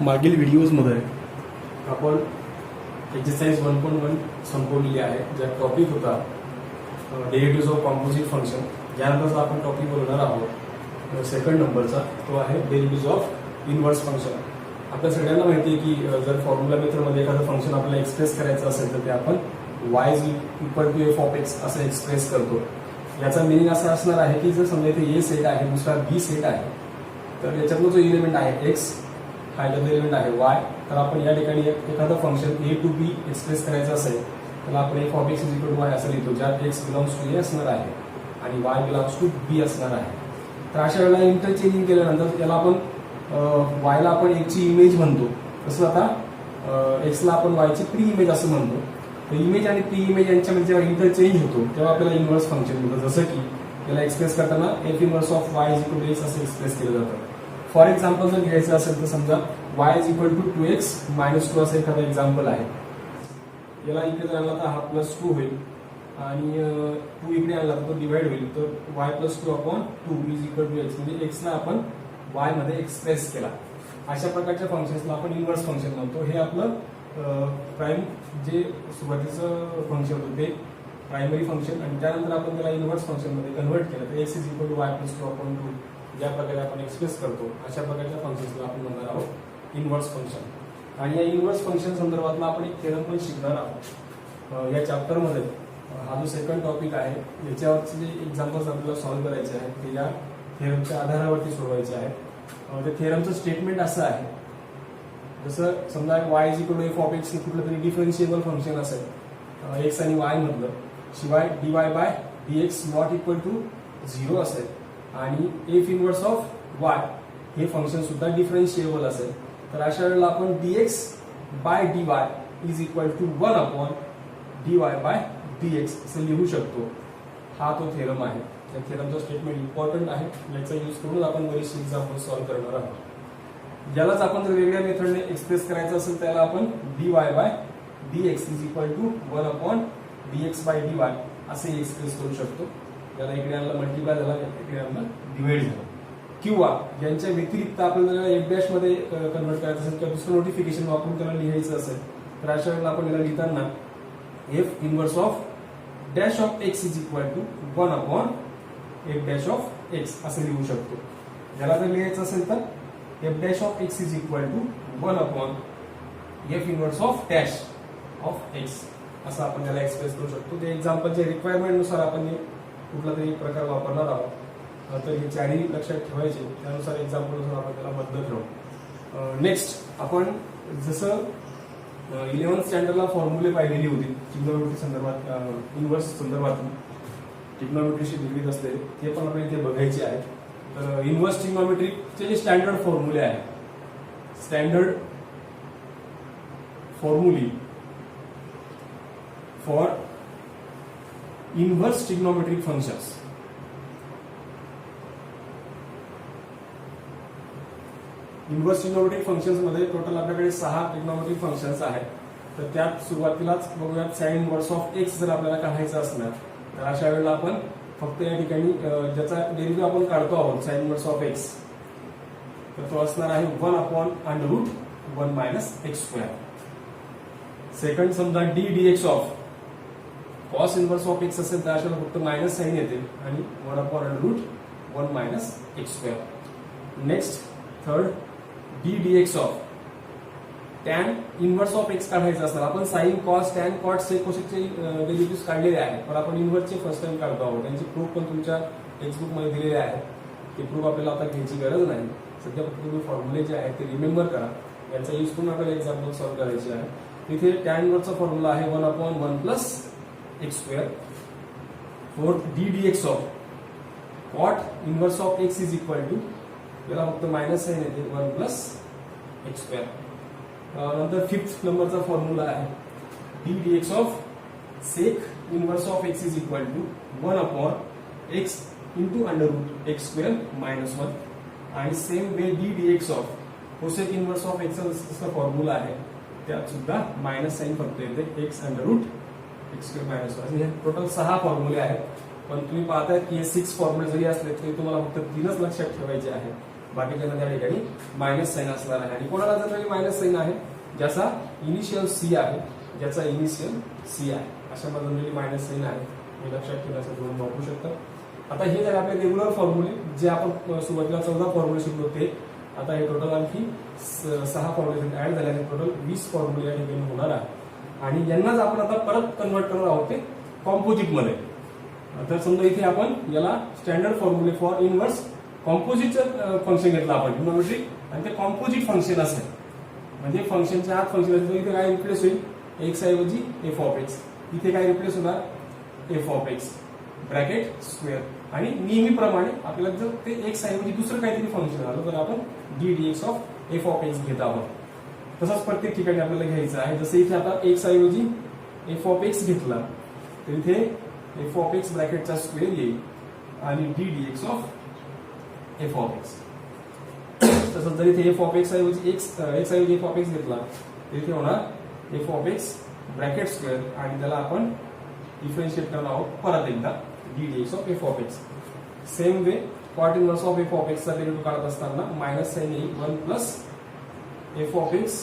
मागील व्हिडिओजमध्ये आपण एक्सरसाइज 1.1 संपवलेली आहे, ज्या टॉपिक होता डेरिव्हेटिव्ह ऑफ कॉम्पोजिट फंक्शन. यानंतरचा आपण टॉपिक बोलणार आहोत सेकंड नंबरचा, तो आहे डेरिव्हेटिव्ह ऑफ इनव्हर्स फंक्शन. आपल्या सगळ्यांना माहिती आहे की जर फॉर्म्युला मेथडमध्ये एखादं फंक्शन आपल्याला एक्सप्रेस करायचं असेल तर ते आपण y equal to f of x असं एक्सप्रेस करतो. याचा मिनिंग असा असणार आहे की जर समजा इथे ए सेट आहे, दुसरा बी सेट आहे, तर याच्यातला जो एलिमेंट आहे एक्स, हा याच्यातला एलिमेंट आहे वाय, तर आपण या ठिकाणी एखादं function a to b express करायचं असेल तर आपण f of x is equal to y असं लिहितो, ज्यात एक्स बिलॉंग्स टू ए असणार आहे आणि वाय बिलॉंग्स टू बी असणार आहे. तर अशा वेळेला इंटरचेंजिंग केल्यानंतर याला आपण वायला आपण एक्सची इमेज म्हणतो, तसं आता एक्सला आपण वायची प्री इमेज असं म्हणतो. तर इमेज आणि प्री इमेज यांच्यामध्ये जेव्हा इंटरचेंज होतो तेव्हा आपल्याला इन्व्हर्स फंक्शन मिळतं. जसं की याला एक्सप्रेस करताना f inverse of y is equal to x असं एक्सप्रेस केलं जातं. फॉर एक्झाम्पल जर घ्यायचं असेल तर समजा Y is equal to 2x - 2 असं एखादं एक्झाम्पल आहे. याला इकडे जर आणला तर हा +2 होईल आणि 2 इकडे आणला तर तो डिवाइड होईल, तर y + 2/2 is equal to x, म्हणजे एक्सला आपण y मध्ये एक्सप्रेस केला. अशा प्रकारच्या फंक्शन्सला आपण इन्व्हर्स फंक्शन म्हणतो. हे आपलं प्राइम जे सुरुवातीचं फंक्शन होतं ते प्रायमरी फंक्शन, आणि त्यानंतर आपण त्याला इन्व्हर्स फंक्शन मध्ये कन्व्हर्ट केलं तर x is equal to y + 2/2 ज्या प्रकारे आपण एक्सप्रेस करतो अशा प्रकारच्या फंक्शन्सला आपण म्हणणार आहोत इन्व्हर्स फंक्शन. आणि या इन्व्हर्स फंक्शन संदर्भातला आपण एक थेरम पण शिकणार आहोत या चॅप्टरमध्ये. हा जो सेकंड टॉपिक आहे याच्यावरचे जे एक्झाम्पल्स आपल्याला सॉल्व्ह करायचे आहेत ते या थेरमच्या आधारावरती सोडवायचे आहेत. त्या थेरमचं स्टेटमेंट असं आहे, जसं समजा y is equal to f of x हे कुठलं तरी डिफरन्शिएबल फंक्शन असेल एक्स आणि y मधलं, शिवाय dy by dx not equal to 0 असेल आणि एफ इन्व्हर्स ऑफ y हे फंक्शन सुद्धा डिफरन्शिएबल असेल, तर अशा वेळेला आपण dx by dy is equal to 1/dy by dx असं लिहू शकतो. हा तो थेरम आहे. त्या थेरमचा स्टेटमेंट इम्पॉर्टंट आहे, याचा यूज करून आपण बरीचशी एक्झाम्पल सॉल्व्ह करणार आहोत. ज्यालाच आपण जर वेगळ्या मेथडने एक्सप्रेस करायचं असेल त्याला आपण dy by dx is equal to 1/dx by dy असे एक्सप्रेस करू शकतो. याला इकडे आणला मल्टिप्लाय झाला, इकडे आणला डिवाइड झाला. किंवा यांच्या व्यतिरिक्त आपल्याला एफ डॅश मध्ये कन्वर्ट करायचं असेल किंवा दुसरं नोटिफिकेशन वापरून त्याला लिहायचं असेल तर अशा वेळेला आपण याला लिहिताना f inverse of dash of x is equal to 1/f dash of x असं लिहू शकतो. याला जर लिहायचं असेल तर f dash of x is equal to 1/f inverse of dash of x असं आपण त्याला एक्सप्रेस करू शकतो. ते एक्झाम्पलच्या रिक्वायरमेंट नुसार आपण कुठला तरी प्रकार वापरणार आहोत, तर हे चारही लक्षात ठेवायचे, त्यानुसार एक्झाम्पल नुसार आपण त्याला बद्ध ठेवू. नेक्स्ट आपण जसं 11th स्टँडर्डला फॉर्म्युले पाहिलेली होती ट्रिग्नोमेट्री संदर्भात, इन्व्हर्स संदर्भात ट्रिग्नोमेट्रीशी निगडीत असलेले, ते पण आपण इथे बघायचे आहे. तर इन्व्हर्स ट्रिग्नोमेट्रीचे जे स्टँडर्ड फॉर्म्युले आहेत, standard फॉर्म्युली for inverse trigonometric functions. Inverse trigonometric functions मध्ये टोटल आपल्याकडे 6 ट्रिग्नोमेट्रिक फंक्शन्स आहेत. तर त्यात सुरुवातीलाच बघूयात साइन इन्व्हर्स ऑफ एक्स जर आपल्याला काढायचं असणार तर अशा वेळेला आपण फक्त या ठिकाणी ज्याचा डेरिव्हेटिव्ह आपण काढतो आहोत साइन इन्व्हर्स ऑफ एक्स, तर तो असणार आहे 1/√1 - x². सेकंड समजा D dx of cos inverse of x असेल तर अशाला फक्त मायनस साइन येते आणि 1/√1 - x². Next third D dx of tan inverse of x काढायचं असणार. आपण sine cos tan cot sec कोसेकचे डेरिव्हेटिव्ह काढलेले आहेत, पण आपण इन्व्हर्सचे फर्स्ट टाइम काढतो आहोत. त्यांची प्रूफ पण तुमच्या टेक्स्टबुक मध्ये दिलेले आहे. ते प्रूफ आपल्याला आता घ्यायची गरज नाही. सध्या फक्त तुम्ही फॉर्म्युले जे आहेत ते रिमेंबर करा, याचा यूज करून आपल्याला एक्झाम्पल सॉल्व्ह करायचे आहे. तिथे टॅन इन्व्हर्सचा फॉर्म्युला आहे 1/1 + x². Fourth d dx of cot inverse of x is equal to, याला फक्त मायनस साइन येते 1 + x². नंतर फिफ्थ नंबरचा फॉर्म्युला आहे d dx of sec inverse of x is equal to 1/x into √x² - 1. आणि same way d dx of cosec inverse of एक्सचा formula आहे, त्यात सुद्धा मायनस साइन फक्त येते x √x² - 1. हे टोटल 6 फॉर्म्युले आहेत. पण तुम्ही पाहताय की हे 6 फॉर्म्युले जरी असले तरी तुम्हाला फक्त 3च लक्षात ठेवायचे आहेत. बाकीच्यांना त्या ठिकाणी मायनस साइन असणार आहे. आणि कोणाला जनरली मायनस साइन आहे, ज्याचा इनिशियल सी आहे, ज्याचा इनिशियल सी आहे, अशा जनरली मायनस साइन आहे. हे लक्षात ठेवण्याचं तुम्ही वापरू शकता. आता हे जर आपले रेग्युलर फॉर्म्युले जे आपण सुरुवातीला 14 फॉर्म्युले शिकलो ते, आता हे टोटल आणखी 6 फॉर्म्युले ऍड झाल्याने टोटल 20 फॉर्म्युले या ठिकाणी होणार आहे. आणि यांनाच आपण आता परत कन्वर्ट करणार आहोत ते कॉम्पोजिट मध्ये. तर समजा इथे आपण याला स्टँडर्ड फॉर्म्युले फॉर इनवर्स कॉम्पोजिटचं फंक्शन घेतलं आपण ट्रिग्नोमेट्रिक, आणि ते कॉम्पोजिट फंक्शन असेल म्हणजे फंक्शनच्या आत फंक्शन असेल. इथे काय रिप्लेस होईल, एक्स ऐवजी एफ ऑफ एक्स, इथे काय रिप्लेस होणार f of x bracket square. आणि नेहमीप्रमाणे आपल्याला जर ते एक्स ऐवजी दुसरं काहीतरी फंक्शन आलं तर आपण D d x of f of x घेत आहोत. तसंच प्रत्येक ठिकाणी आपल्याला घ्यायचं आहे. जसं इथे आता एक्स ऐवजी एफ ऑफ एक्स घेतला तर इथे एफ ऑफ एक्स ब्रॅकेटचा स्क्वेअर येईल आणि d d x of f of x. तसंच जर इथे एफ ऑफ एक्स ऐवजी एक्स ऐवजी एफ ऑफ एक्स घेतला तर इथे होणार f of x bracket square आणि त्याला आपण डिफरन्शिएट करणार आहोत परत एकदा d d x of f of x. Same way cot inverse of f of एक्सचा डेरिव्हेटिव्ह काढत असताना मायनस साइन येईल 1 plus F of x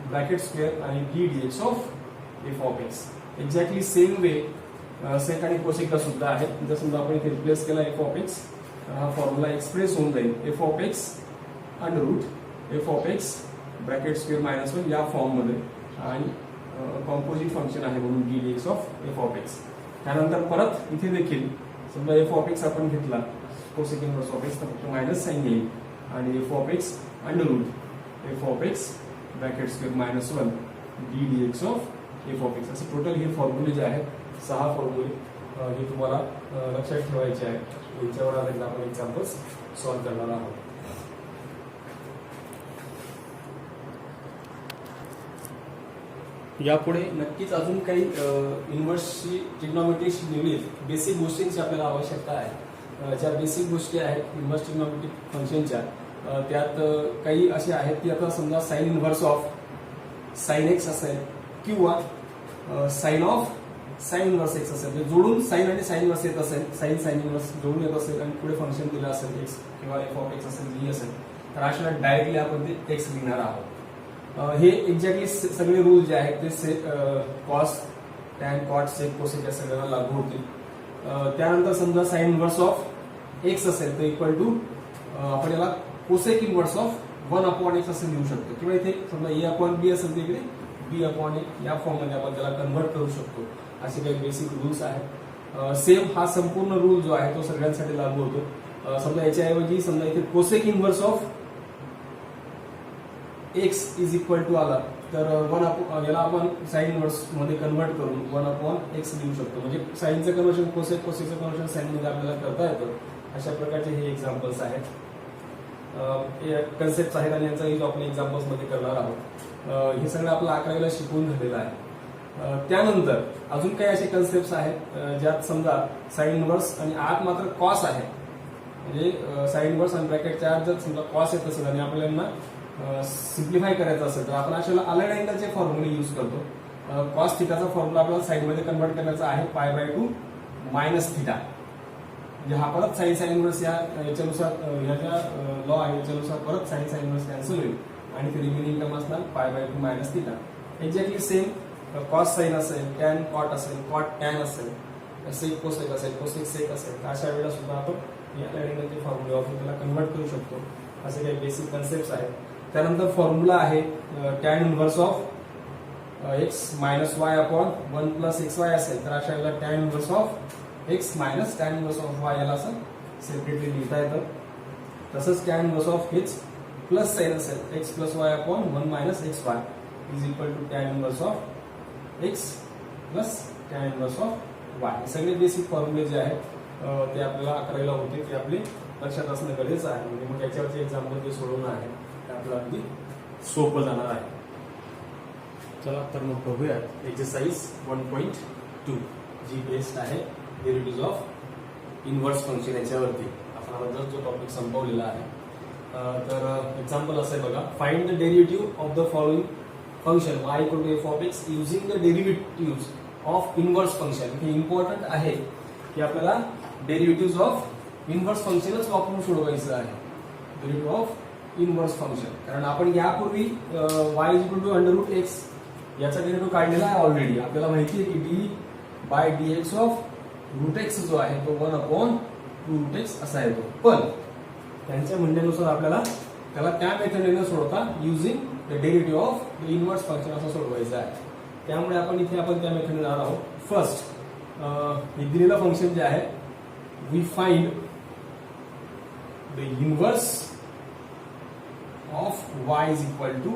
bracket square आणि d d x of f of x. Exactly same way sec आणि कोसेकला सुद्धा आहे. जर समजा आपण इथे रिप्लेस केला एफ ऑफ एक्स, हा फॉर्म्युला एक्सप्रेस होऊन जाईल f of x under root f of x bracket square minus 1 या फॉर्म मध्ये, आणि कॉम्पोजिट फंक्शन आहे म्हणून d d x of f of x. त्यानंतर परत इथे देखील समजा एफ ऑफ एक्स आपण घेतला कोसेक इनवर्स ऑफ एक्स तर फक्त मायनस साइन येईल आणि f of x under root f of x bracket square minus 1 d d x of f of x. असे टोटल हे फॉर्म्युले जे आहेत 6 फॉर्म्युले हे तुम्हाला लक्षात ठेवायचे आहे. याच्यावर आता आपण एक्झाम्पल्स सॉल्व्ह करणार आहोत. यापुढे नक्कीच अजून काही इन्व्हर्सची ट्रिग्नोमेट्रीशी निगडीत बेसिक गोष्टींची आपल्याला आवश्यकता आहे. ज्या बेसिक गोष्टी आहेत इन्व्हर्स ट्रिग्नोमेट्रिक फंक्शनच्या, त्यात काही असे आहेत की आता समजा sine inverse of sine x असेल किंवा sine of sine inverse x असेल, म्हणजे जोडून साइन आणि साइन इन्व्हर्स येत असेल, साइन साइन इन्व्हर्स जोडून येत असेल आणि पुढे फंक्शन दिलं असेल एक्स किंवा एफ ऑफ एक्स असेल जी असेल तर अशा डायरेक्टली आपण ते एक्स लिहिणार आहोत. हे एक्झॅक्टली सगळे रूल जे आहेत ते cos tan cot sec cosec या सगळ्यांना लागू होतील. त्यानंतर समजा साइन इन्व्हर्स ऑफ एक्स असेल तर इक्वल टू आपण याला cosec inverse of 1 upon x असं लिहू शकतो, किंवा इथे समजा ए अपॉन बी असेल तर इकडे बी अपॉन ए या फॉर्म मध्ये आपण त्याला कन्व्हर्ट करू शकतो. असे काही बेसिक रूल्स आहेत. सेम हा संपूर्ण रूल जो आहे तो सगळ्यांसाठी लागू होतो. समजा याच्याऐवजी समजा इथे cosec inverse of x is equal to आला तर याला आपण साइन इन्व्हर्स मध्ये कन्व्हर्ट करून 1 अपॉन एक्स लिहू शकतो. म्हणजे साइनचं कन्व्हर्जन कोसेक, कोसेकचं कन्व्हर्जन साइन मध्ये आपल्याला करता येतं. अशा प्रकारचे हे एक्झाम्पल्स आहेत, कन्सेप्ट आहेत आणि यांचा यूज आपण एक्झाम्पल्स मध्ये करणार आहोत. हे सगळं आपलं 11वीला शिकवून झालेलं आहे. त्यानंतर अजून काही असे कन्सेप्ट आहेत ज्यात समजा साइन इन्व्हर्स आणि आत मात्र कॉस आहे, म्हणजे साइन इन्व्हर्स आणि ब्रॅकेटच्या आत जर समजा कॉस येत असेल आणि आपल्याला सिम्प्लिफाय करायचं असेल तर आपण अशा अलाइड अँगलचे फॉर्म्युले यूज करतो. कॉस थिटाचा फॉर्म्युला आपल्याला साइन मध्ये कन्वर्ट करायचा आहे π/2 मायनस थिटा. म्हणजे हा परत साइन साइन इन्व्हर्स याच्यानुसार ह्याच्या लॉ आहे याच्यानुसार परत साइन साइन इन्व्हर्स कॅन्सल होईल आणि ते रिमेनिंग टर्म असणार π/2 minus theta. Exactly same cos sine असेल, टॅन कॉट असेल, कॉट टॅन असेल, सेक कोसेक असेल, कोसेक सेक असेल, तर अशा वेळेला सुद्धा आपण या अँगलचे फॉर्म्युले वापरून त्याला कन्वर्ट करू शकतो. असे काही बेसिक कन्सेप्ट आहेत. त्यानंतर फॉर्म्युला आहे tan inverse of x minus y upon 1 plus x y असेल तर अशा वेळेला tan inverse of x minus tan inverse of y याला असं सेपरेटली लिहिता येतं. तसंच tan inverse of x plus sign असेल x plus y upon 1 minus x y is equal to tan inverse of x plus tan inverse of y. हे सगळे basic फॉर्म्युले जे आहेत ते आपल्याला 11वीला होते, ते आपले लक्षात असणं गरजेचं आहे. म्हणजे मग याच्यावरचे एक्झाम्पल जे सोडवणं आहे ते आपल्याला अगदी सोपं जाणार आहे. चला तर मग बघूयात एक्सरसाइज 1.2 जी बेस्ड आहे डेरिव्हेटिव्ह ऑफ इन्व्हर्स फंक्शन याच्यावरती. आपण आता जो टॉपिक संपवलेला आहे. तर एक्झाम्पल असं आहे बघा, find the derivative of the following function y equal to f of x using the derivative of inverse function. हे इम्पॉर्टंट आहे की आपल्याला डेरिव्हेटिव्ह ऑफ इन्व्हर्स फंक्शनच वापरून सोडवायचं आहे. Derivative of inverse function. कारण आपण यापूर्वी y is equal to under root x याचा डेरिव्हेटिव्ह काढलेला आहे ऑलरेडी. आपल्याला माहिती आहे की d by d x of root x जो आहे तो 1/2 रूट एक्स असा येतो. पण त्यांच्या म्हणण्यानुसार आपल्याला त्याला त्या मेथडने न सोडवता using the derivative of the inverse function असं सोडवायचं आहे. त्यामुळे आपण त्या मेथडने जाणार आहोत. फर्स्ट हे दिलेलं फंक्शन जे आहे we find the inverse of y is equal to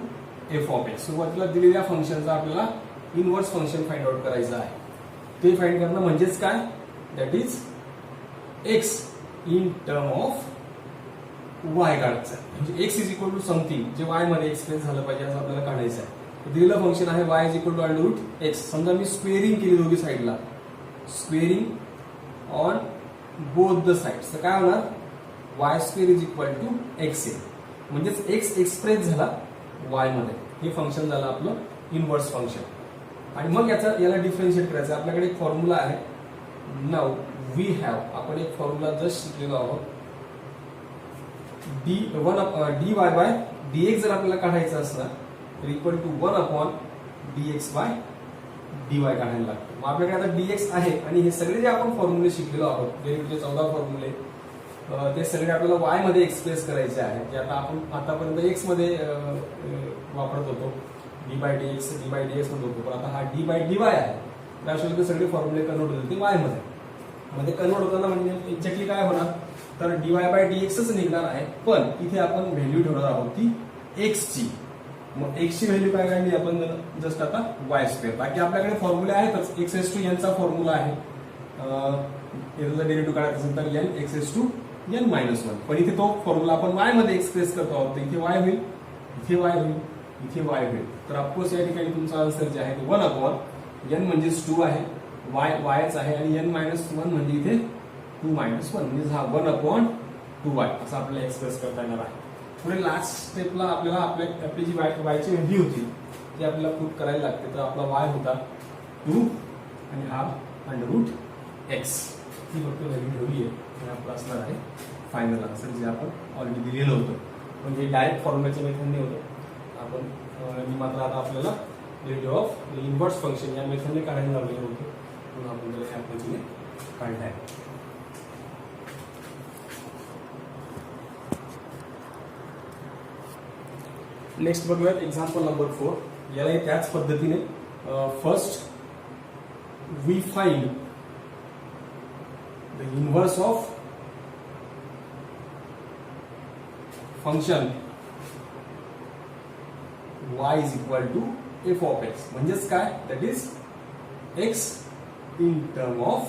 f of x. सुरुवातीला दिलेल्या फंक्शनचा आपल्याला इनव्हर्स फंक्शन फाइंड आउट करायचं आहे. ते फाइंड करणं म्हणजेच काय, that is x in term of y काढायचं आहे. म्हणजे x is equal to something जे वाय मध्ये एक्सप्रेस झालं पाहिजे असं आपल्याला काढायचं आहे. दिलेलं फंक्शन आहे y is equal to under root x. समजा मी स्क्वेअरिंग केली दोन्ही साईडला, squaring on both the sides, तर काय होणार, y square is equal to x ए. म्हणजेच एक्स एक्सप्रेस झाला वाय मध्ये. हे फंक्शन झालं आपलं इनव्हर्स फंक्शन. आणि मग याला डिफरन्शिएट करायचं. आपल्याकडे एक फॉर्म्युला आहे. नाउ वी हॅव, आपण एक फॉर्म्युला जस्ट शिकलेलो आहोत. D y by d x जर आपल्याला काढायचं असणार तर equal to 1/dx by d y काढायला लागतं. मग आपल्याकडे आता dx आहे आणि हे सगळे जे आपण फॉर्म्युले शिकलेलो आहोत, डेरिव्हेटिव्हचे 14 फॉर्म्युले, ते सगळे आपल्याला वाय मध्ये एक्सप्रेस करायचे आहेत. जे आता आपण आतापर्यंत एक्स मध्ये वापरत होतो. डी बाय डी एक्स मध्ये होतो. पण आता हा डी बाय डी वाय आहे. त्याशिवाय ते सगळे फॉर्म्युले कन्वर्ट होते ते वाय मध्ये कन्वर्ट होताना म्हणजे एक्झॅक्टली काय होणार, तर डी वाय बाय डी एक्सच निघणार आहे. पण इथे आपण व्हॅल्यू ठेवणार आहोत ती एक्सची. मग एक्सची व्हॅल्यू काय काढली आपण जस्ट आता वाय स्क्वेअर. बाकी आपल्याकडे फॉर्म्युले आहेतच. एक्स एस टू एनचा फॉर्म्युला आहे. याचा डेरिव्हेटिव्ह काढायचा असेल तर n x s to n minus 1. पण इथे तो फॉर्म्युला आपण वाय मध्ये एक्सप्रेस करतो आहोत. इथे वाय होईल, इथे वाय होईल, इथे वाय होईल. तर ऑफकोर्स या ठिकाणी तुमचा आन्सर जे आहे 1/n म्हणजेच 2 आहे, वायच आहे, आणि n मायनस 1 म्हणजे इथे 2 मायनस 1 म्हणजे हा 1/2y असं आपल्याला एक्सप्रेस करता येणार आहे. पुढे लास्ट स्टेपला आपल्याला आपली जी वायची व्हॅल्यू होती ती आपल्याला पुट करायला लागते. तर आपला वाय होता 2 आणि हा अंडर रूट एक्स. ही फक्त व्हॅल्यू ठेवली आहे आणि आपलं असणार आहे फायनल आन्सर जे आपण ऑलरेडी दिलेलं होतं. म्हणजे डायरेक्ट फॉर्म्युल्याच्या मेथडने होतं. आपण मात्र आता आपल्याला डेरिव्हेटिव्ह ऑफ इनव्हर्स फंक्शन या मेथडने काढायला लागलेलं होतं. म्हणून आपण त्याला ह्या पद्धतीने काढलं आहे. नेक्स्ट बघूयात एक्झाम्पल नंबर 4. याला त्याच पद्धतीने first we find the inverse of function y is equal to f of x. म्हणजेच काय, that is x in term of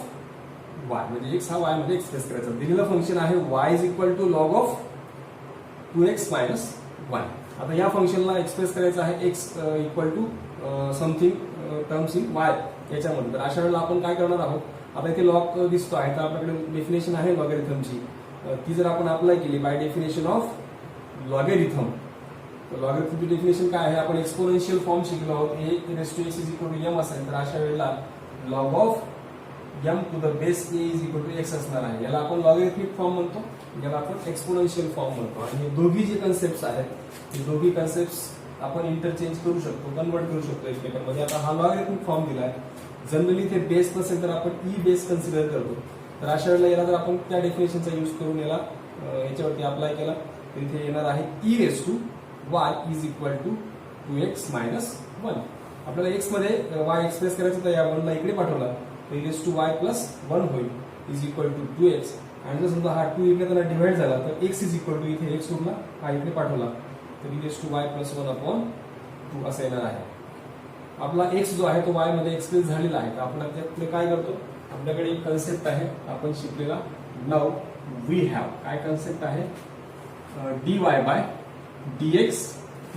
y. म्हणजे एक्स हा y मध्ये एक्सप्रेस करायचा. दिलेलं फंक्शन आहे y is equal to log of 2x minus 1. आता या फंक्शनला एक्सप्रेस करायचं आहे x equal to something terms in y याच्यामध्ये. तर अशा वेळेला आपण काय करणार आहोत, आता इथे लॉग दिसतो आहे तर आपल्याकडे डेफिनेशन आहे लॉगॅरिथमची. ती जर आपण अप्लाय केली बाय डेफिनेशन ऑफ लॉगॅरिथम, तर लॉगॅरिथमची डेफिनेशन काय आहे, आपण एक्सपोनेन्शियल फॉर्म शिकलो आहोत. A raise to x is equal to m असेल तर अशा वेळेला log of m to the base a is equal to x असणार आहे. याला आपण लॉगॅरिथमिक फॉर्म म्हणतो, याला आपण एक्सपोनेन्शियल फॉर्म म्हणतो. आणि हे दोघी जे कन्सेप्ट आहेत हे दोघी कन्सेप्ट आपण इंटरचेंज करू शकतो, कन्वर्ट करू शकतो एकमेकांमध्ये. आता हा लॉगॅरिथमिक फॉर्म दिलाय. जनरली ते बेस नसेल तर आपण ई बेस कन्सिडर करतो. तर अशा वेळेला याला जर आपण त्या डेफिनेशनचा यूज करून याला याच्यावरती अप्लाय केला तर इथे येणार आहे e raise to y is equal to 2x minus 1. आपल्याला एक्स मध्ये वाय एक्सप्रेस करायचं तर या 1 ला इकडे पाठवला तर e raise to y plus 1 होईल इज इक्वल टू 2x. आणि जर समजा हा 2 इकडे त्याला डिवाइड झाला तर x इज इक्वल टू इथे x उरला, हा इकडे पाठवला तर e raise to y plus 1/2 असं येणार आहे. आपला x जो आहे तो y मध्ये एक्सप्रेस झालेला आहे. तर आपण त्यातले काय करतो, आपल्याकडे एक कन्सेप्ट आहे आपण शिकलेला. नाउ वी हॅव, काय कन्सेप्ट आहे, dy by dx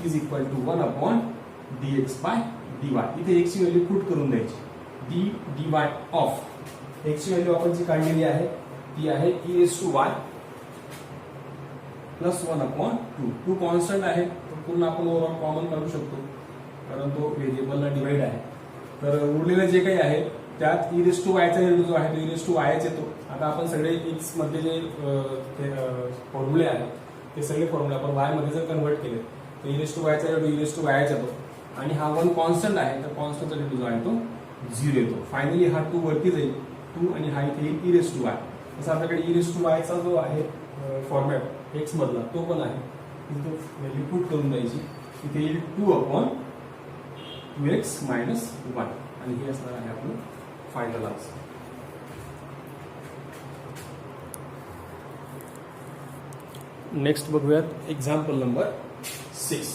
is equal to 1/dx by dy. इथे x ची व्हॅल्यू पुट करून द्यायची. dy ऑफ x ची व्हॅल्यू आपण जी काढलेली आहे ती आहे e raise to y plus 1/2. 2 constant आहे तो पूर्ण आपण ओव्हरऑल कॉमन काढू शकतो कारण तो व्हेरिएबलला डिवाइड आहे. तर उरलेलं जे काही आहे त्यात ई रेस टू वायचा व्हॅल्यू जो आहे तो ई रेस टू वायच येतो. आता आपण सगळे एक्स मध्ये जे फॉर्म्युले आहेत ते सगळे फॉर्म्युले आपण वाय मध्ये जर कन्वर्ट केले तर ई रेस टू वायचा व्हॅल्यू ई रेस टू वायच येतो आणि हा 1 कॉन्स्टंट आहे तर कॉन्स्टंटचा व्हॅल्यू जो आहे तो 0 येतो. फायनली हा 2 वरती जाईल 2 आणि हा इथे येईल ई रेस टू वाय. तसं आपल्याकडे ई रेस टू वायचा जो आहे फॉर्मॅट एक्स मधला तो पण आहे, तिथे व्हॅल्यू पुट करून द्यायची. इथे येईल 2/2x - 1 आणि हे असणार आहे आपलं फायनल आन्सर. नेक्स्ट बघूयात एक्झाम्पल नंबर 6.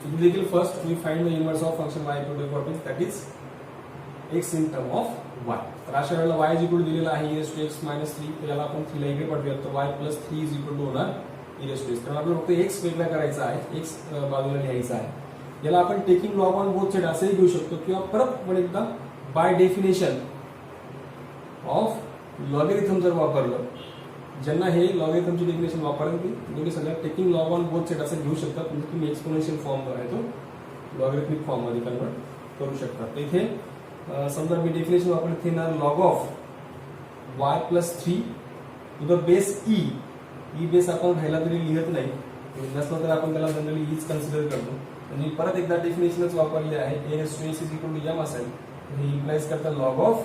इथे देखील first we find the inverse of function y equal to that is x in term of y. तर अशा वेळेला y इज इक्वल दिलेला आहे e raised to x - 3. याला आपण 3 ला इकडे पाठवूयात तर y + 3 इज इक्वल टू होणार e raised to x. तर आपल्याला फक्त x वेगळा करायचा आहे, x बाजूला लिहायचा आहे. याला आपण taking log on both side असंही घेऊ शकतो किंवा परत पण एकदा बाय डेफिनेशन ऑफ लॉगरिथम जर वापरलं, ज्यांना हे लॉगरिथमची डेफिनेशन वापरायची तुम्ही सगळ्या taking log on both side असं घेऊ शकता. म्हणजे तुम्ही एक्सपोनेन्शियल फॉर्म जो आहे तो लॉगरिथमिक फॉर्म मध्ये कन्वर्ट करू शकता. तर इथे समजा मी डेफिनेशन वापरते ना log of y + 3 to the base e base आपण राहिला तरी लिहत नाही, नसलं तर आपण त्याला जनरली ईच कन्सिडर करतो. आणि परत एकदा डेफिनेशनच वापरले आहे a raised to x = m असेल तर हे इम्प्लाइज करतं log of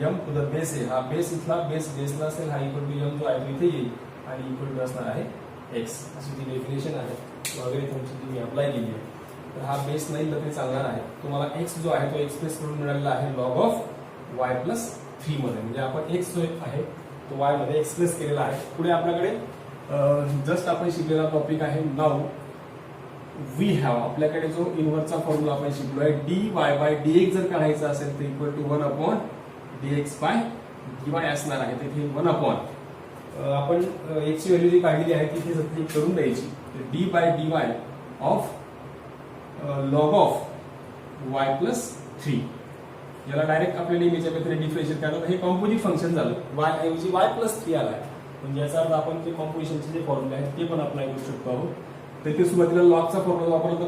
m to the base आहे. हा बेस इथला बेसला असेल, हा इक्वल टू m जो आहे तो इथे येईल आणि इक्वल टू असणार आहे x. अशी ती डेफिनेशन आहे लॉगरिथमची जी मी अप्लाय केली आहे. तर हा बेस नाही तर ते चालणार आहे. तुम्हाला x जो आहे तो एक्सप्रेस करून मिळालेला आहे लॉग ऑफ y + 3 मध्ये. म्हणजे आपण x जो आहे तो y मध्ये एक्सप्रेस केलेला आहे. पुढे आपल्याकडे जस्ट आपण शिकलेला टॉपिक आहे नाउ वी हॅव. आपल्याकडे जो इन्व्हर्सचा फॉर्म्युला आपण शिकलोय dy/dx जर काढायचा असेल तर इक्वल टू 1/dx/dy असणार आहे. तिथे 1 आपण x ची व्हॅल्यू जी काढलेली आहे तिथे सबस्टिट्यूट करून द्यायची. तर d/dy of log of y + 3. याला डायरेक्ट आपल्याला इमेजच्या पद्धतीने डिफरन्शिएट करायला हे कॉम्पोजिट फंक्शन झालं. y ऐवजी y + 3 आलाय. म्हणजे याचा अर्थ आपण ते कॉम्पोजिशनचे जे फॉर्म्युले आहेत ते पण अप्लाय करू शकतो आहोत. तर ते सुरुवातीला लॉगचा फॉर्म्युला वापरला तर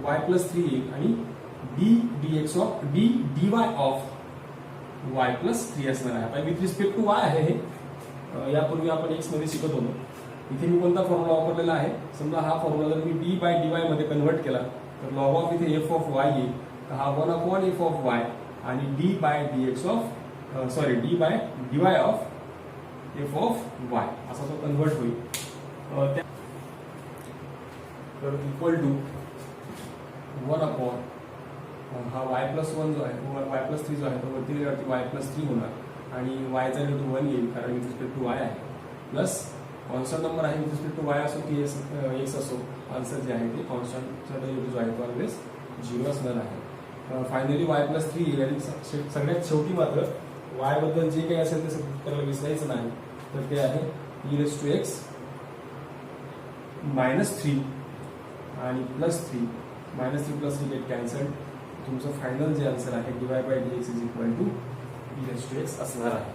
1/y + 3 येईल आणि dy ऑफ y + 3 असणार आहे. आता विथ रिस्पेक्ट टू y आहे हे. यापूर्वी आपण x मध्ये शिकत होतो. इथे मी कोणता फॉर्म्युला वापरलेला आहे, समजा हा फॉर्म्युला जर मी d/dy मध्ये कन्वर्ट केला तर लॉग ऑफ इथे f ऑफ y येईल. तर हा 1/f ऑफ y आणि d/dy of f of y असा तो कन्वर्ट होईल. तर इक्वल टू 1 हा y + 1 जो आहे तो y + 3 जो आहे तो वरती y + 3 होणार आणि y चा व्हॅल्यू 1 येईल कारण विथ रिस्पेक्ट टू y आहे. प्लस कॉन्स्टंट नंबर आहे विथ रिस्पेक्ट टू y असो की x असो, आन्सर जे आहे ते कॉन्स्टंटचा व्हॅल्यू जो आहे तो ऑलवेज 0 असणार आहे. फायनली y + 3 येईल आणि सगळ्यात शेवटी मात्र y बद्दल जे काही असेल ते सबस्टिट्यूट करायला विसरायचं नाही. तर ते आहे e raised to x - 3 आणि +3 -3 + 3 गेट कॅन्सल्ड. तुमचं फायनल जे आन्सर आहे dy/dx = e raised to x असणार आहे.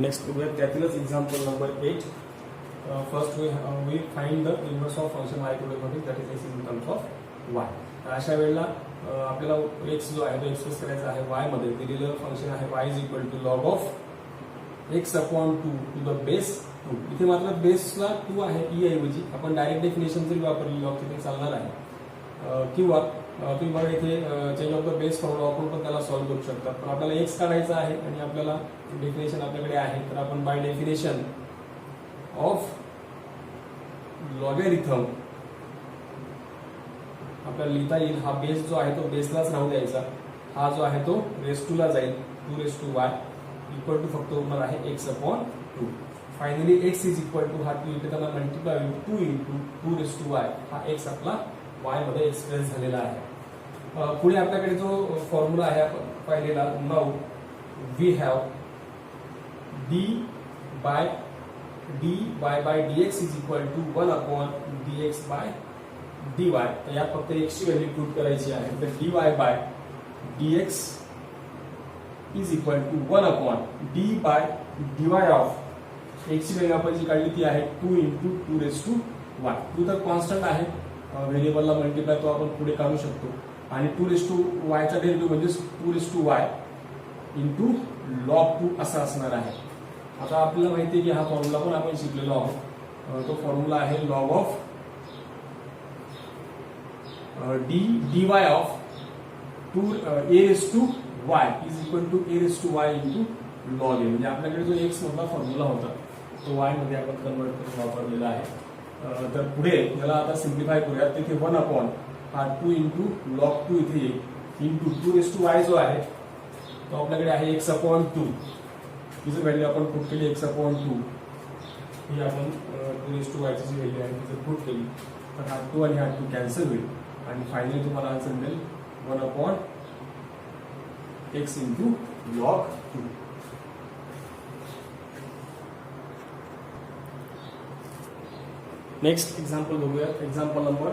नेक्स्ट बघूया त्यातीलच example number 8. First we find the inverse of function y equal to that is x in terms of y. अशा वेळेला आपल्याला x जो आहे तो एक्सप्रेस करायचा आहे y मध्ये. दिलेलं फंक्शन आहे y is equal to log of x/2 to the base 2. इथे मात्र बेसला 2 आहे e ऐवजी. आपण डायरेक्ट डेफिनेशन जरी वापरली लॉग तिथे चालणार आहे. किंवा तुम्ही बघा इथे change of the base formula वापरून पण त्याला सॉल्व्ह करू शकता. पण आपल्याला x काढायचा आहे आणि आपल्याला डेफिनेशन आपल्याकडे आहे. तर आपण बाय डेफिनेशन ऑफ लॉगरिथम आपल्याला लिहिता येईल. हा बेस जो आहे तो बेसलाच राहू द्यायचा. हा जो आहे तो रेस 2 ला जाईल 2 raised to y equal to फक्त होणार आहे x/2. Finally x is equal to हा 2 इथे त्याला मल्टिप्लाय होईल 2 × 2 raised to y. हा x आपला y मध्ये एक्सप्रेस झालेला आहे. पुढे आपल्याकडे जो फॉर्म्युला आहे आपण पाहिलेला now we have dy/dx = 1/dx/dy. तर यात फक्त x ची व्हॅल्यू पुट करायची आहे. तर dy/dx = 1/d/dy ऑफ x ची व्हॅल्यू आपण जी काढली ती आहे 2 × 2 raised to y. 2 तर कॉन्स्टंट आहे, व्हेरिएबलला मल्टिप्लाय तो आपण पुढे काढू शकतो. आणि 2 raised to y चा डेरिव्हेटिव्ह म्हणजे 2 raised to y × log 2 असा असणार आहे. आता आपल्याला माहिती आहे की हा फॉर्म्युला पण आपण शिकलेलो आहोत. तो फॉर्म्युला आहे log of dy of 2a⁻y is equal to a⁻y into log a. म्हणजे आपल्याकडे जो x मधला फॉर्म्युला होता तो y मध्ये आपण कन्वर्ट करून वापरलेला आहे. तर पुढे याला आता सिम्प्लिफाय करूयात. तिथे 1 अपॉन हा 2 इंटू लॉग 2 इथे इंटू 2y जो आहे तो आपल्याकडे आहे x/2. तिची व्हॅल्यू आपण पुट केली x/2. ही आपण 2y ची व्हॅल्यू आहे तिथे पुट केली तर हा 2 आणि हा 2 कॅन्सल होईल आणि फायनली तुम्हाला आन्सर मिळेल 1/x into log 2. Next example बघूया. एक्झाम्पल नंबर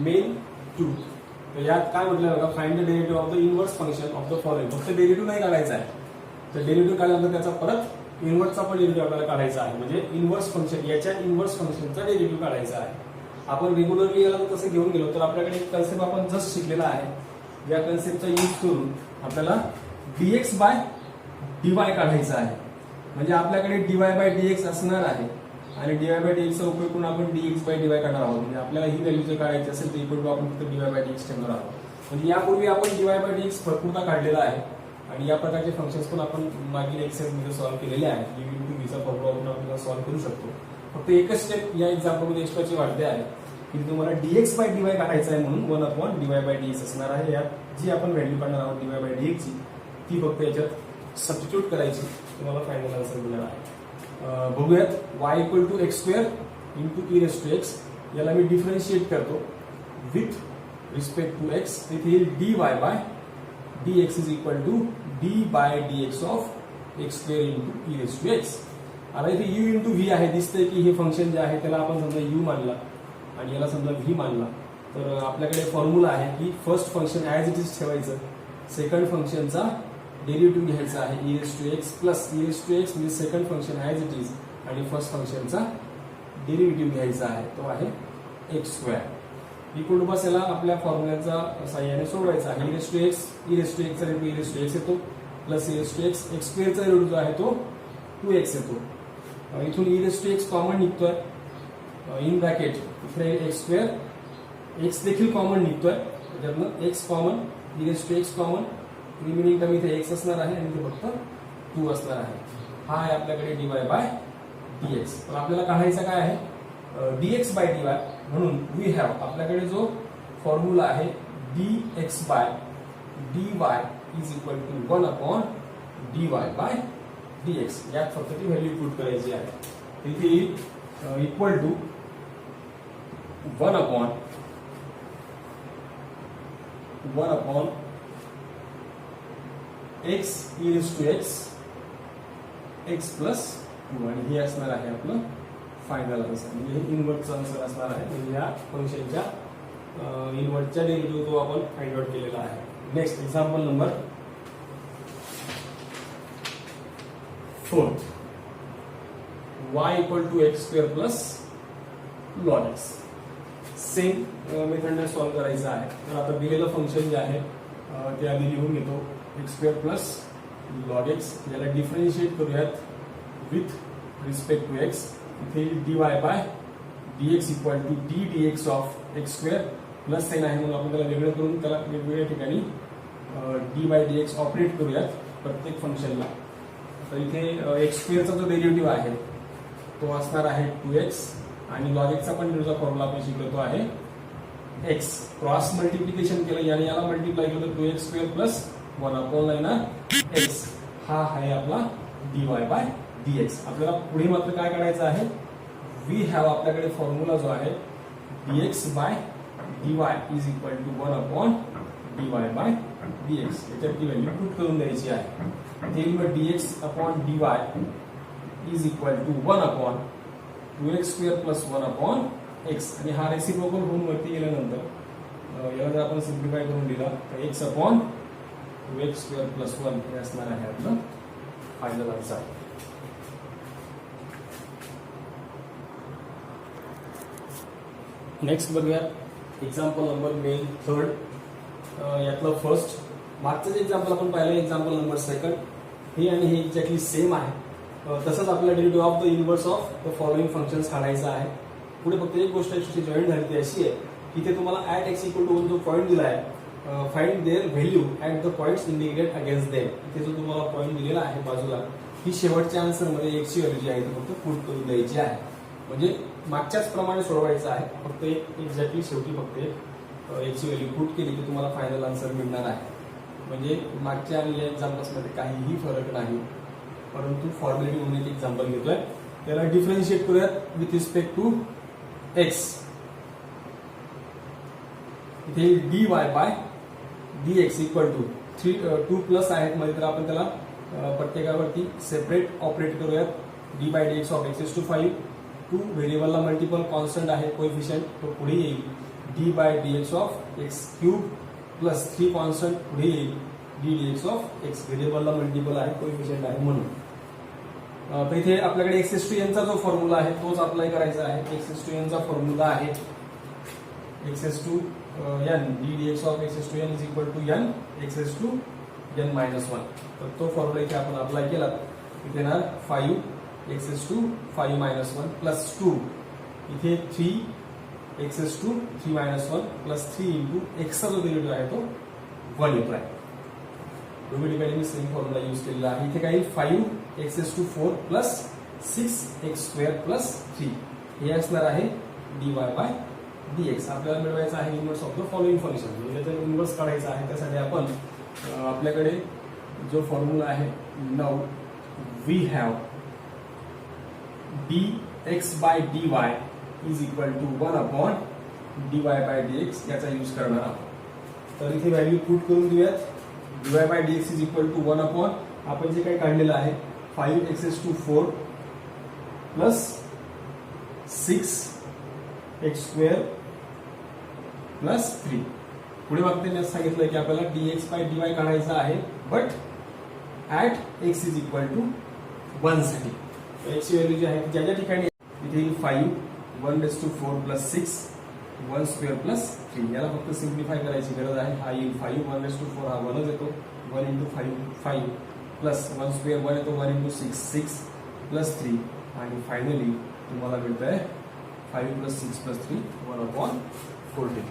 मेन 2. तर यात काय म्हटलं बघा, find the derivative of the inverse function of the following. फक्त डेरिव्हेटिव्ह नाही काढायचा आहे, तर डेरिव्हेटिव्ह काढल्यानंतर त्याचा परत इनव्हर्सचा पण डेरिव्हेटिव्ह आपल्याला काढायचा आहे. म्हणजे इनव्हर्स फंक्शन याच्या इनव्हर्स फंक्शनचा डेरिव्हेटिव्ह काढायचा आहे. आपण रेग्युलरली याला तसं घेऊन गेलो तर आपल्याकडे एक कन्सेप्ट आपण जस्ट शिकलेला आहे. या कन्सेप्टचा यूज करून आपल्याला dx/dy काढायचा आहे. म्हणजे आपल्याकडे dy/dx असणार आहे आणि dy/dx चा उपयोग करून आपण dx/dy काढणार आहोत. म्हणजे आपल्याला ही व्हॅल्यू जर काढायची असेल तर इक्वल टू आपण फक्त dy/dx ठेवणार आहोत. म्हणजे यापूर्वी आपण dy/dx भरपूरदा काढलेला आहे आणि या प्रकारचे फंक्शन्स पण आपण मागील एक्सरसाइज मध्ये सॉल्व्ह केलेले आहेत. u इंटू v चा फॉर्म्युला वापरून आपण सॉल्व्ह करू शकतो. फक्त एकच स्टेप या एक्झाम्पल मध्ये एक्स्ट्राची वाढते आहे की तुम्हाला dx/dy काढायचा आहे म्हणून 1/dy/dx असणार आहे. यात जी आपण व्हॅल्यू काढणार आहोत dy/dx ची ती फक्त याच्यात सबस्टिट्यूट करायची, तुम्हाला फायनल आन्सर मिळणार आहे. बघूयात. y equal to x² into e⁻x. याला मी डिफरन्शिएट करतो विथ रिस्पेक्ट टू x. तिथे येईल dy/dx is equal to d/dx of x² into e⁻x. आता इथे u इंटू v आहे. दिसतंय की हे फंक्शन जे आहे त्याला आपण समजा u मानला आणि याला समजा v मानला तर आपल्याकडे फॉर्म्युला आहे की first function as it is ठेवायचं, सेकंड फंक्शनचा डेरिव्हेटिव्ह घ्यायचा आहे e⁻x प्लस e⁻x म्हणजे second function as it is आणि फर्स्ट फंक्शनचा डेरिव्हेटिव्ह घ्यायचा आहे तो आहे x². इक्वल टू बस याला आपल्या फॉर्म्युल्याचा साहाय्याने सोडवायचा आहे. e⁻x चा डेरिव्हेटिव्ह e⁻x येतो प्लस e⁻x x² चा डेरिव्हेटिव्ह जो आहे तो 2x येतो. इथून e⁻x कॉमन निघतोय इन ब्रॅकेट इथे x², x देखील कॉमन निघतोय त्याच्यातनं x common e⁻x common remaining term इथे x असणार आहे आणि इथे फक्त 2 असणार आहे. हा आहे आपल्याकडे dy/dx. पण आपल्याला काढायचा काय आहे dx/dy. म्हणून वी हॅव आपल्याकडे जो फॉर्म्युला आहे dx/dy is equal to 1/dy/dx. यात फक्त ती व्हॅल्यू पुट करायची आहे. इथे equal to 1/(x e⁻x x plus 2 आणि हे असणार आहे आपलं फायनल आन्सर. म्हणजे हे इनव्हर्सचा आन्सर असणार आहे. म्हणजे या फंक्शनच्या इनव्हर्सच्या डेरिव्हेटिव्ह तो आपण फाइंड आउट केलेला आहे. Next example number 4. y equal to x² plus log x. Same मेथडने सॉल्व्ह करायचं आहे. तर आता दिलेलं फंक्शन जे आहे ते आधी लिहून घेतो x² प्लस log x. याला डिफरन्शिएट करूयात विथ रिस्पेक्ट टू x. इथे dy/dx equal to ddx of x² plus sine आहे म्हणून आपण त्याला वेगळं करून त्याला वेगवेगळ्या ठिकाणी d/dx ऑपरेट करूयात प्रत्येक फंक्शनला. तर इथे x² चा जो डेरिव्हेटिव्ह आहे तो असणार आहे 2x आणि log x चा पण डेरिव्हेटिव्हचा फॉर्म्युला आपण शिकलो आहे x. क्रॉस मल्टिप्लिकेशन केलं याने याला मल्टिप्लाय केलं तर 2x² प्लस 1/x. हा आहे आपला dy/dx. आपल्याला पुढे मात्र काय काढायचं आहे वी हॅव आपल्याकडे फॉर्म्युला जो आहे dx/dy is equal to 1/dy/dx. याच्यात ती व्हॅल्यू पुट करून द्यायची आहे. ते मग dx/dy is equal to 1/2x² plus 1/x. आणि हा रेसिप्रोकल होऊन वरती गेल्यानंतर याला जर आपण सिम्प्लिफाय करून दिला तर x/2x² प्लस 1 हे असणार आहे आपलं फायनल आन्सर. नेक्स्ट बघूया एक्झाम्पल नंबर मेन 3. यातलं फर्स्ट मागचं जे एक्झाम्पल आपण पाहिलं एक्झाम्पल नंबर 2 हे आणि हे एक्झॅक्टली सेम आहे. तसंच आपल्याला derivative of the inverse of the following functions काढायचा आहे. पुढे फक्त एक गोष्ट जॉईन झाली ती अशी आहे की ते तुम्हाला ऍट एक्स इक्वल टू 1 जो पॉईंट दिला आहे, find their value at the points indicated against them. इथे जो तुम्हाला पॉईंट दिलेला आहे बाजूला, ही शेवटच्या आन्सरमध्ये एक्सची व्हॅल्यू जी आहे ती फक्त पुट करून द्यायची आहे. म्हणजे मागच्याच प्रमाणे सोडवायचं आहे, फक्त एक्झॅक्टली शेवटी फक्त एक्सची व्हॅल्यू पुट केली की तुम्हाला फायनल आन्सर मिळणार आहे. म्हणजे मागच्या आणि या एक्झाम्पल्समध्ये काहीही फरक नाही, परंतु फॉर्मॅलिटी म्हणून एक एक्झाम्पल घेतोय. त्याला डिफरन्शिएट करूयात विथ रिस्पेक्ट टू एक्स. इथे dy by dx equal to 2 plus आहेत मध्ये, तर आपण त्याला प्रत्येकावरती सेपरेट ऑपरेट करूयात. dy by dx of x is to 5. 2 व्हेरिएबलला मल्टिपल कॉन्स्टंट आहे कोएफिशियंट, तो पुढे येईल dy by dx of x cube plus 3 constant पुढे येईल d dx ऑफ x. व्हेरिएबलला मल्टिपल आहे कोएफिशियंट आहे म्हणून. तर इथे आपल्याकडे एक्स टू एन चा जो फॉर्म्युला आहे तोच अप्लाय करायचा आहे. एक्स टू एन चा फॉर्म्युला आहे x to n d dx of x to n is equal to n x to n minus 1. तर तो फॉर्म्युला इथे आपण अप्लाय केला, इथे येणार 5 एक्स टू 5 मायनस 1 प्लस 2, इथे 3 x to 3 minus 1 plus 3 into एक्सचा जो डेरिव्हेटिव्ह आहे तो 1 येतो आहे. दोन्ही ठिकाणी मी सेम फॉर्म्युला यूज केलेला आहे. इथे काही 5 x to 4 plus 6 x square plus 3 हे असणार आहे dy बाय dx. आपल्याला मिळवायचं आहे inverse of the following function. म्हणजे त्याचा इन्व्हर्स काढायचा आहे, त्यासाठी आपण आपल्याकडे जो फॉर्म्युला आहे, now we have dx by dy is equal to 1 upon dy by dx याचा यूज करणार आहोत. तर इथे व्हॅल्यू पुट करून देऊयात. dy by dx is equal to 1 upon आपण जे काही काढलेलं आहे 5 x to 4 plus 6 x square plus 3. पुढे बघताना सांगितलं की आपल्याला dx बाय dy काढायचा आहे, but at x is equal to 1 साठी. x ची व्हॅल्यू जी आहे ज्या ज्या ठिकाणी इथे 5 1 टू 4 प्लस 6 1 स्क्वेअर प्लस 3, याला फक्त सिम्प्लिफाय करायची गरज आहे. हा येईल 5 1 टू 4 हा 1च येतो, 1 इंटू 5 प्लस 1 स्क्वेअर 1 येतो, 1 इंटू 6 प्लस 3, आणि फायनली तुम्हाला मिळत आहे 5 प्लस 6 प्लस 3 1 अपॉन 14.